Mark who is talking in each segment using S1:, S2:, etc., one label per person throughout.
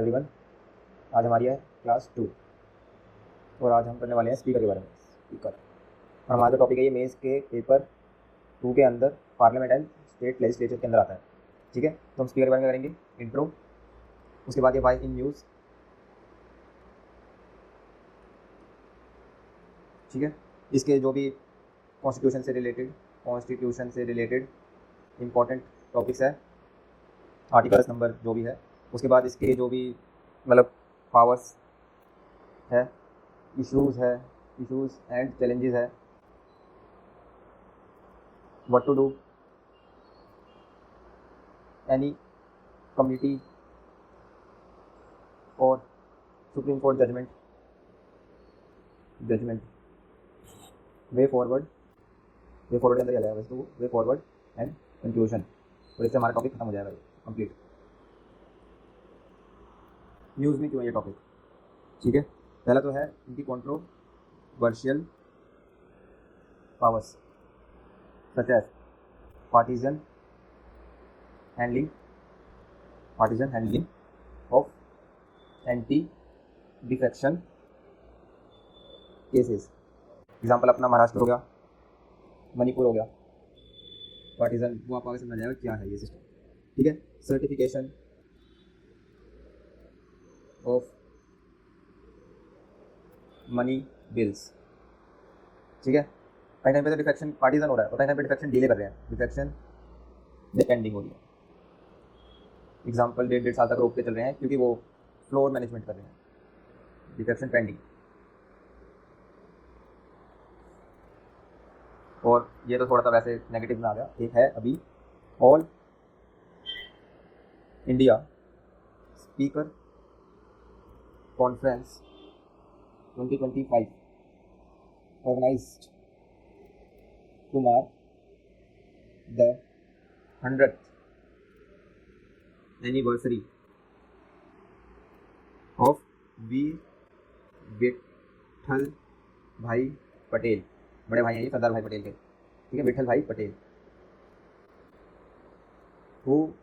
S1: Everyone, आज हमारी है क्लास 2 और आज हम करने वाले हैं स्पीकर के बारे में। स्पीकर और हमारा जो टॉपिक है ये मेंस के पेपर 2 के अंदर पार्लियामेंट एंड स्टेट लेजिस्लेचर के अंदर आता है। ठीक है, तो हम स्पीकर के बारे में करेंगे इंट्रो, उसके बाद ये वाई इन न्यूज़। ठीक है, इसके जो भी कॉन्स्टिट्यूशन से रिलेटेड इंपॉर्टेंट टॉपिक्स है, आर्टिकल्स नंबर जो भी है, उसके बाद इसके जो भी मतलब पावर्स है, इश्यूज़ एंड चैलेंजेस है, what to do any community और supreme court judgement way forward के अंदर ही आ जाएगा वैसे तो वे फॉरवर्ड एंड कंक्लूजन, और इससे हमारा टॉपिक खत्म हो जाएगा कंप्लीट। न्यूज़ में क्यों है ये टॉपिक? ठीक है, पहला तो है इनकी controversial powers such as partisan handling of anti defection cases. Example अपना महाराष्ट्र हो गया, मणिपुर हो गया। पार्टीजन वो आपको आगे समझ जाएगा क्या है ये सिस्टम। ठीक है, सर्टिफिकेशन ऑफ मनी बिल्स। ठीक है, कहीं टाइम पे तो डिफेक्शन पार्टीजन हो रहा है और कहीं टाइम पे डिफेक्शन डिले कर रहे हैं, डिफेक्शन पेंडिंग हो रही है। एग्जाम्पल 1.5 साल तक रोक के चल रहे हैं क्योंकि वो फ्लोर मैनेजमेंट कर रहे हैं, डिफेक्शन पेंडिंग। और ये तो थोड़ा सा वैसे नेगेटिव में आ गया। एक है अभी all India speaker conference 2025 organised to mark the 100th anniversary of Veer Vithalbhai Patel. बड़े भाई हैं ये सरदार भाई पटेल के। ठीक है, विठल भाई Patel who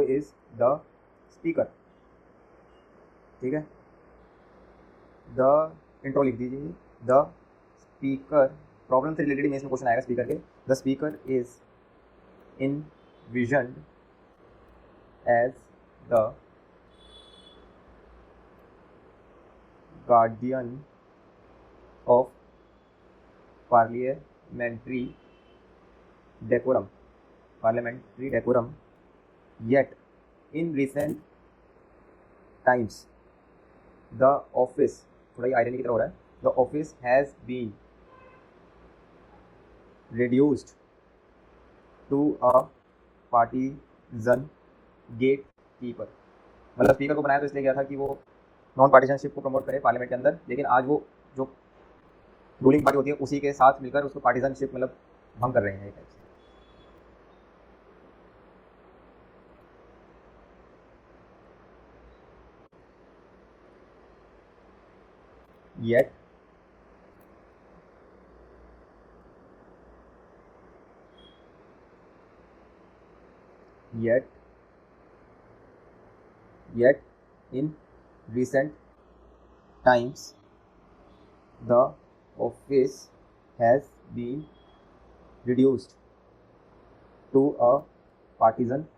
S1: is the speaker. ठीक है, द इंट्रो लिख दीजिए। द स्पीकर प्रॉब्लम से रिलेटेड में इसमें क्वेश्चन आएगा स्पीकर के। The speaker is envisioned as the guardian of parliamentary decorum, yet in recent times the office, थोड़ा ये आयरनी की तरह हो रहा है, the office has been reduced to a partisan gatekeeper। मतलब स्पीकर को बनाया तो इसलिए गया था कि वो नॉन पार्टीजनशिप को प्रमोट करे पार्लियामेंट के अंदर, लेकिन आज वो जो रूलिंग पार्टी होती है उसी के साथ मिलकर उसको पार्टीजनशिप मतलब भंग कर रहे हैं एक टाइप से। Yet in recent times the office has been reduced to a partisan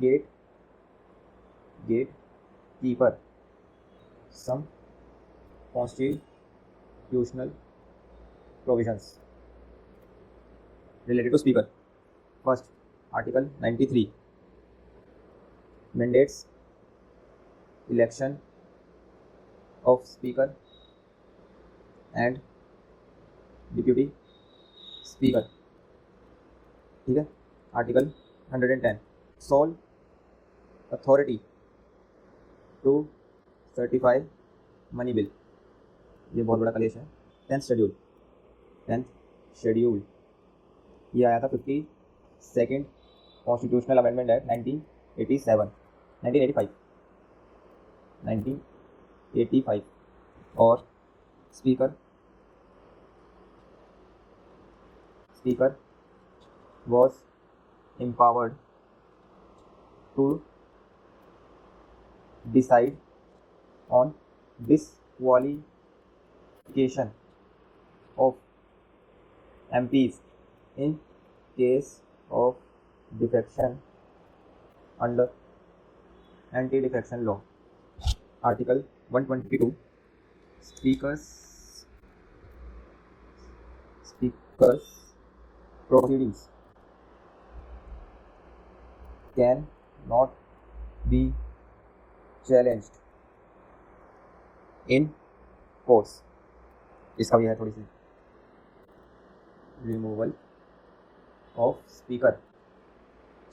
S1: gatekeeper. Some constitutional provisions related to speaker. First, Article 93 mandates election of speaker and deputy speaker। ठीक है, article 110 sole authority to certify money bill. ये बहुत बड़ा कलेश है। 10th schedule ये आया था 52nd कॉन्स्टिट्यूशनल अमेंडमेंट एक्ट 1985 और speaker was empowered to decide on disqualification of MPs in case of defection under anti-defection law. Article 122. Speakers proceedings can not be challenged in courts. इसका भी है थोड़ी सी removal of speaker,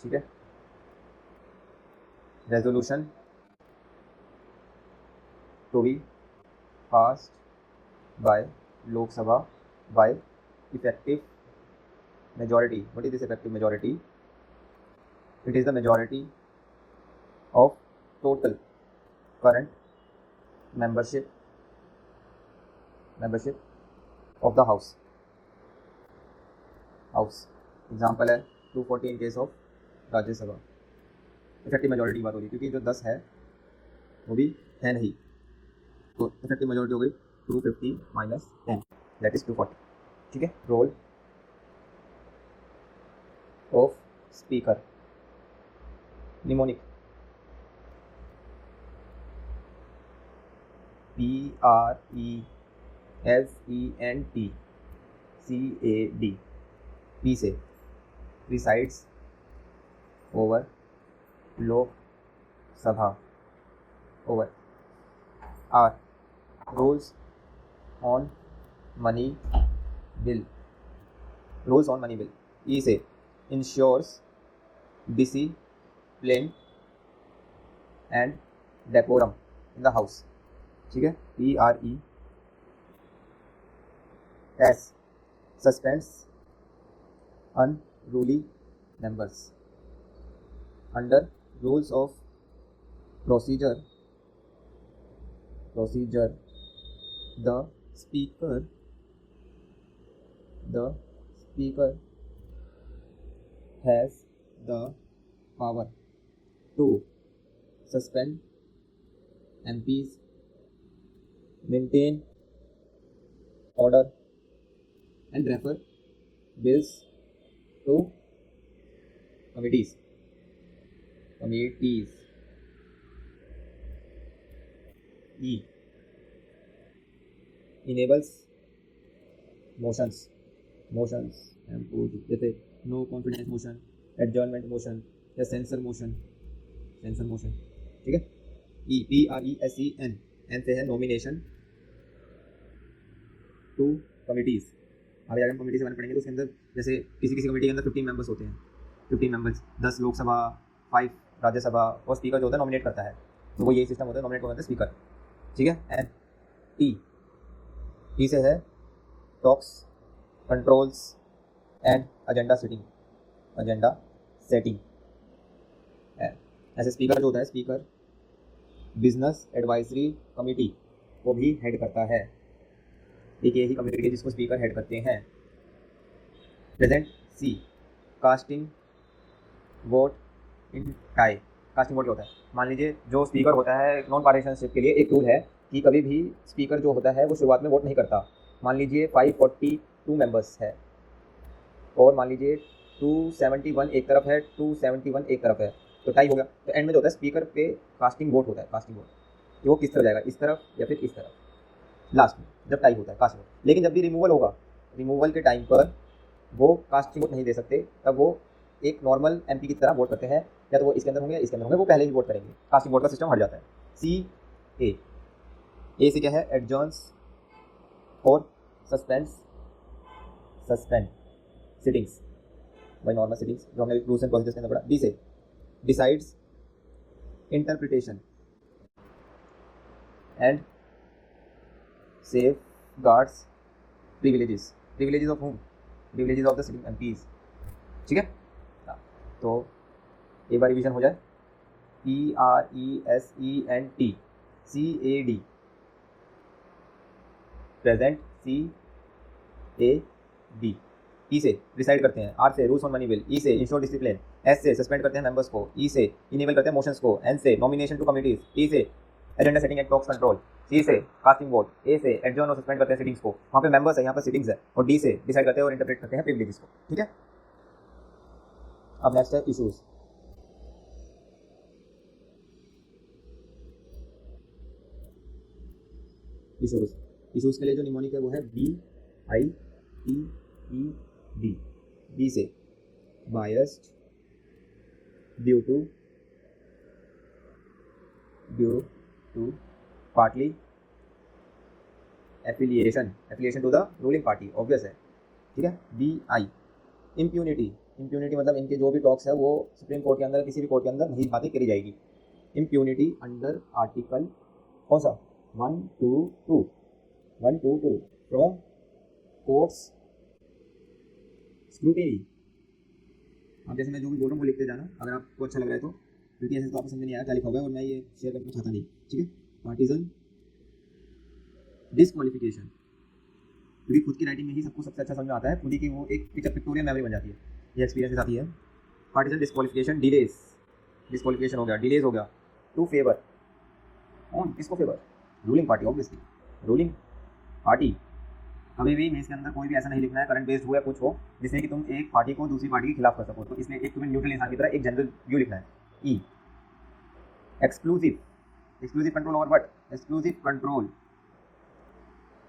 S1: ठीक है। Resolution to be passed by Lok Sabha by effective majority. What is this effective majority? It is the majority of total current membership of the house. Example है 240 in case of Rajya Sabha. Effective majority की बात हो रही है क्योंकि जो 10 है वो भी है नहीं, तो इफेक्टिव मेजोरिटी हो गई 250 माइनस 10 दैट इज 240, ठीक है। Role of speaker mnemonic PRESENT CAD P से presides over Lok Sabha over R rules on money bill E से ensures discipline and decorum in the house, ठीक है। PRES suspends unruly members under rules of procedure the speaker has the power to suspend MPs, maintain order and refer bills to committees. E enables motions जैसे no confidence motion, adjournment motion या censure motion, ठीक है। PRESEN से है nomination to committees. आगे हम committee से बारे में पढ़ेंगे तो उसके अंदर जैसे किसी कमेटी के अंदर 15 मेंबर्स होते हैं, 15 मेंबर्स, 10 लोकसभा, 5 राज्यसभा, और स्पीकर जो होता है नॉमिनेट करता है, तो वो यही सिस्टम होता है, नॉमिनेट करता है स्पीकर, ठीक है। एंड टी से है talks, controls and agenda setting. ऐसे स्पीकर जो होता है, स्पीकर बिजनेस एडवाइजरी कमेटी को भी हेड करता है, एक यही कमेटी है जिसको स्पीकर हेड करते हैं। Present C casting vote in tie. Casting vote होता है, मान लीजिए जो स्पीकर होता है नॉन पार्टीशनशिप के लिए एक रूल है कि कभी भी स्पीकर जो होता है वो शुरुआत में वोट नहीं करता। मान लीजिए 542 मेंबर्स है और मान लीजिए 271 एक तरफ है, 271 एक तरफ है, तो टाई हो गया। तो एंड में जो होता है स्पीकर पे कास्टिंग वोट होता है, कि वो किस तरफ जाएगा, इस तरफ या फिर इस तरफ, लास्ट में जब टाई होता है कास्टिंग वोट। लेकिन जब भी रिमूवल होगा, रिमूवल के टाइम पर वो कास्टिंग वोट नहीं दे सकते, तब वो एक नॉर्मल एमपी की तरह वोट करते हैं, या तो वो इसके अंदर होंगे या इसके अंदर होंगे, वो पहले ही वोट करेंगे, कास्टिंग वोट का सिस्टम हट जाता है। ए से क्या है, एडजर्न्स और suspend sittings by normal sittings, जो हमने रूल्स एंड प्रोसीजर्स के अंदर पढ़ा। डी से decides interpretation and safeguards privileges of whom? Privileges of the sitting MPs, ठीक है। तो एक बार रिवीजन हो जाए, PRESENT CAD प्रेजेंट CAD। ई से डिसाइड करते हैं, आर से rules on money bill, E से इंश्योर डिसिप्लिन, एस से सस्पेंड करते हैं मेंबर्स को, ई से इनेबल करते हैं मोशंस को, एन से नॉमिनेशन टू कमिटीज, टी से agenda setting and talks control, C से कास्टिंग वोट, ए से एडजॉर्न और सस्पेंड करते हैं सिटिंग्स को, वहाँ पे मेंबर्स है, यहाँ पर सिटिंग्स है, और डी से डिसाइड करते हैं और इंटरप्रेट करते हैं प्रिविलेजेस को। ठीक है, अब नेक्स्ट है इशूज। इशूज के लिए जो निमोनिक है वो है BIEED। बी से biased due to party affiliation to the ruling party, obvious है। ठीक है, BI इम्प्यूनिटी मतलब इनके जो भी टॉक्स है वो सुप्रीम कोर्ट के अंदर किसी भी कोर्ट के अंदर नहीं बातें करी जाएगी। इम्प्यूनिटी अंडर आर्टिकल कौन सा 122 फ्रॉम कोर्ट्स स्क्रूटिनी। अब जैसे मैं जो भी बोल रहा हूँ वो लिखते जाना अगर आपको अच्छा लग रहा है तो, क्योंकि ऐसे तो आपको समझ नहीं आया क्या लिखा हुआ है और मैं ये शेयर करना चाहता नहीं। ठीक है, पार्टीजन डिस्क्वालिफिकेशन, क्योंकि खुद की राइटिंग में ही सबको सबसे अच्छा समझ में आता है, खुद ही की वो एक पिक्टोरियल मेमोरी बन जाती है, ये एक्सपीरियंस के साथ ही है। पार्टीजन डिस्क्वालिफिकेशन, डिस्क्वालिफिकेशन हो गया, डिलेज हो गया, टू फेवर ऑन, किसको favour? Ruling party, obviously ruling party. कभी भी मेंस के अंदर कोई भी ऐसा नहीं लिखना है करंट बेस्ड हो या कुछ हो जिससे कि तुम एक पार्टी को दूसरी पार्टी के खिलाफ कर सको, तो इसलिए एक तुम्हें न्यूट्रल इंसान की तरह एक जनरल व्यू लिखना है। E exclusive control over what? Exclusive control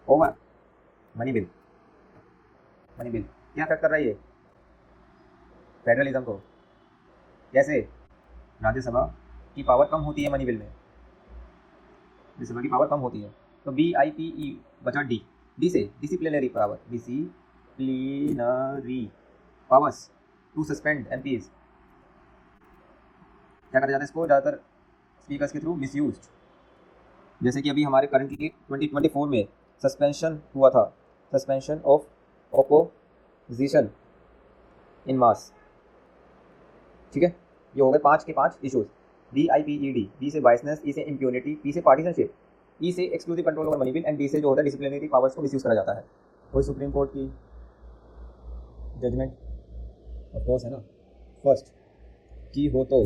S1: over money bill क्या अफेक्ट कर रहा है ये? फेडरलिज्म को। कैसे? राज्यसभा की पावर कम होती है मनी बिल में, राज्यसभा की पावर कम होती है। तो BIPE बचा डी से disciplinary powers to suspend MPs। क्या करा जाता है इसको ज़्यादातर स्पीकर्स के थ्रू मिसयूज्ड, जैसे कि अभी हमारे करंटली 2024 में सस्पेंशन हुआ था, सस्पेंशन ऑफ ऑपोजिशन इन मास। ठीक है, ये हो गए 5 के 5 इशूज। BIPED, बी से बायसनेस, ई से इम्प्यूनिटी, पी से पार्टीजनशिप, ई से exclusive control over money bill and D से जो होता है डिसिप्लिनरी पावर्स को मिसयूज करा जाता है। कोई सुप्रीम कोर्ट की जजमेंट ऑफ कोर्स है ना, फर्स्ट की होलो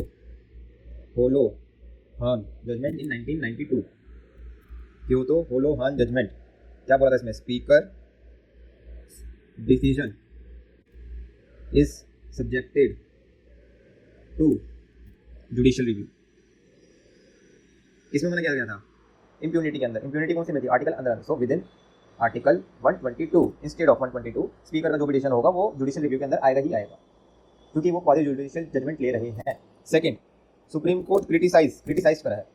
S1: हान जजमेंट इन 1992, क्योतो होलो हान जजमेंट। क्या बोला था इसमें? Speaker decision is subjected to judicial review. इसमें मैंने क्या किया था? इम्प्यूनिटी के अंदर, इम्प्यूनिटी कौन सी में थी? आर्टिकल अंदर, so with in article 122 instead of 122 speaker का जो भी डिसीजन होगा वो जुडिशियल रिव्यू के अंदर आएगा ही आएगा, क्योंकि वो क्वासी जुडिशियल जजमेंट ले रहे हैं। सेकंड, सुप्रीम कोर्ट क्रिटिसाइज करा है,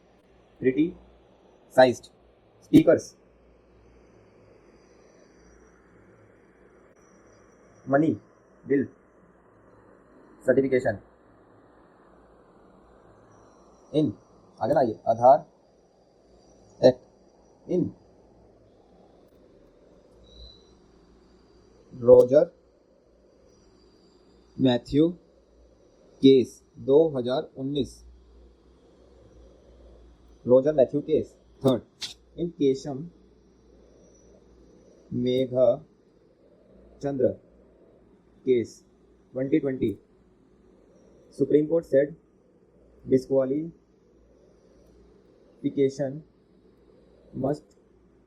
S1: criticised speaker's money bill certification in, आगे ना ये Aadhaar act in Roger Matthew case 2019, Roger Matthew case. Third, in Keisham Megha Chandra case 2020, supreme court said disqualification must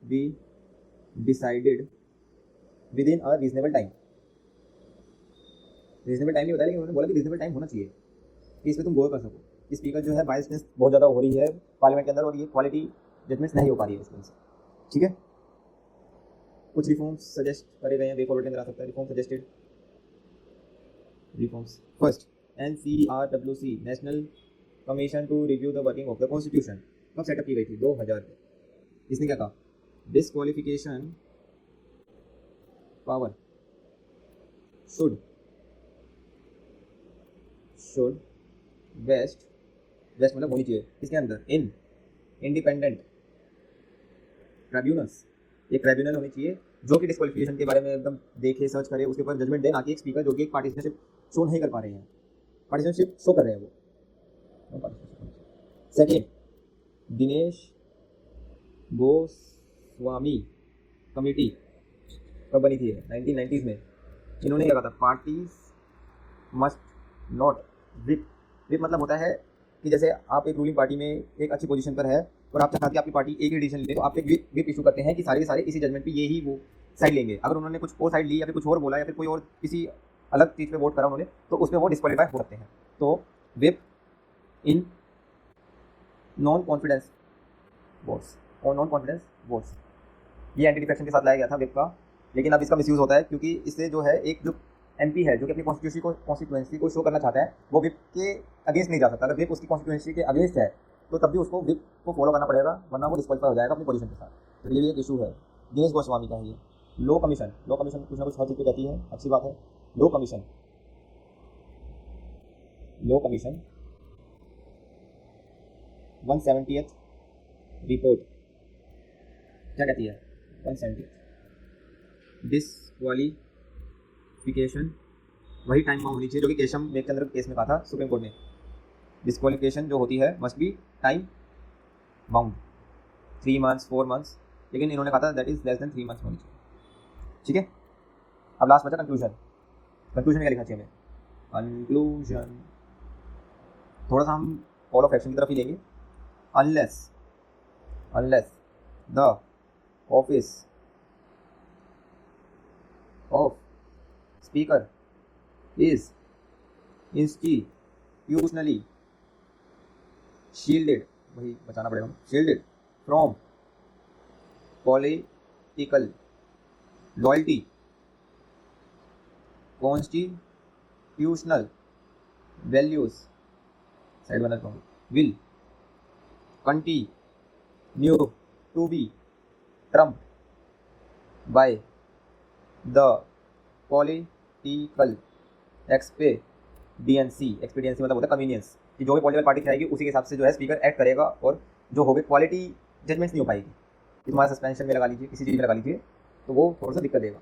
S1: be decided within a reasonable time। Reasonable time नहीं बताया, लेकिन उन्होंने बोला कि रीजनेबल टाइम होना चाहिए कि इसमें तुम गौर कर सको। स्पीकर जो है बायसनेस बहुत ज़्यादा हो रही है पार्लियामेंट के अंदर और ये क्वालिटी जजमेंट्स नहीं हो पा रही है इसमें से। ठीक है, कुछ रिफॉर्म्स सजेस्ट करे गए हैं, वे फॉरवर्ड के अंदर आ सकता है। Reform suggested reforms, first NCRWC national commission to review the working of the constitution कब सेटअप की गई थी? 2000 में। इसने क्या कहा? डिस्क्वालिफिकेशन पावर शुड वेस्ट मतलब होनी चाहिए इसके अंदर इन इंडिपेंडेंट ट्राइब्यूनल्स, एक ट्राइब्यूनल होनी चाहिए जो कि डिस्क्वालिफिकेशन के बारे में एकदम देखे, सर्च करे, उसके ऊपर जजमेंट दे, ना कि एक स्पीकर जो कि एक पार्टिसिपेशन शो नहीं कर पा रहे हैं, पार्टिसिपेशन शो कर रहे हैं वो। सेकेंड, दिनेश गोस्वामी कमेटी कब बनी थी? 1990s में। इन्होंने क्या कहा था? Parties must not whip whip मतलब होता है कि जैसे आप एक रूलिंग पार्टी में एक अच्छी पोजीशन पर है और आप चाहते हैं कि आपकी पार्टी एक ही डिसीजन ले, तो आप एक विप इशू करते हैं कि सारे के सारे इसी जजमेंट पे ये ही वो साइड लेंगे। अगर उन्होंने कुछ और साइड ली या फिर कुछ और बोला या फिर कोई और किसी अलग चीज़ पे वोट करा उन्होंने, तो उसमें वो डिस्क्वालीफाई हो सकते हैं। तो whip in non confidence votes और नॉन कॉन्फिडेंस वोट्स, ये एंटी डिफेक्शन के साथ लाया गया था विप का, लेकिन अब इसका मिसयूज़ होता है क्योंकि इससे जो है एक जो एमपी है जो कि अपनी कॉन्स्टिट्यूंसी को शो करना चाहता है, वो विप के अगेंस्ट नहीं जा सकता। अगर विप उसकी कॉन्स्टिट्यूंसी के अगेंस्ट है तो तब भी उसको विप को फॉलो करना पड़ेगा, वरना वो डिस्क्वालीफाई हो जाएगा अपनी पोजीशन के साथ। तो ये भी एक इशू है। दिनेश गोस्वामी का है ये। लो कमीशन कुछ ना कुछ हर चीज़ पे कहती है, अच्छी बात है। लो कमीशन 170th रिपोर्ट क्या कहती है? 170 डिस्क्वालिफिकेशन वही टाइम बाउंड होनी चाहिए जो कि केशव मेघचंद्र केस में कहा था सुप्रीम कोर्ट ने। डिस्क्वालिफिकेशन जो होती है must be time bound, 3 months 4 months, लेकिन इन्होंने कहा था that is less than 3 months होनी चाहिए। ठीक है, अब लास्ट बचा कंक्लूजन। कंक्लूजन क्या लिखना चाहिए हमें? कंक्लूजन थोड़ा सा हम ऑल ऑफ एक्शन की तरफ ही लेंगे। Unless the office of speaker is institutionally shielded, वही बचाना पड़ेगा, shielded from political loyalty, constitutional values side बना कहूँ, will continue to be trumped by the political expediency मतलब होता है कन्वीनियंस, कि जो भी पॉलिटिकल पार्टी चाहेगी उसी के हिसाब से जो है स्पीकर एक्ट करेगा, और जो होगी क्वालिटी जजमेंट्स नहीं हो पाएगी कि तुम्हारा सस्पेंशन में लगा लीजिए, किसी चीज़ में लगा लीजिए, तो वो थोड़ा सा दिक्कत देगा।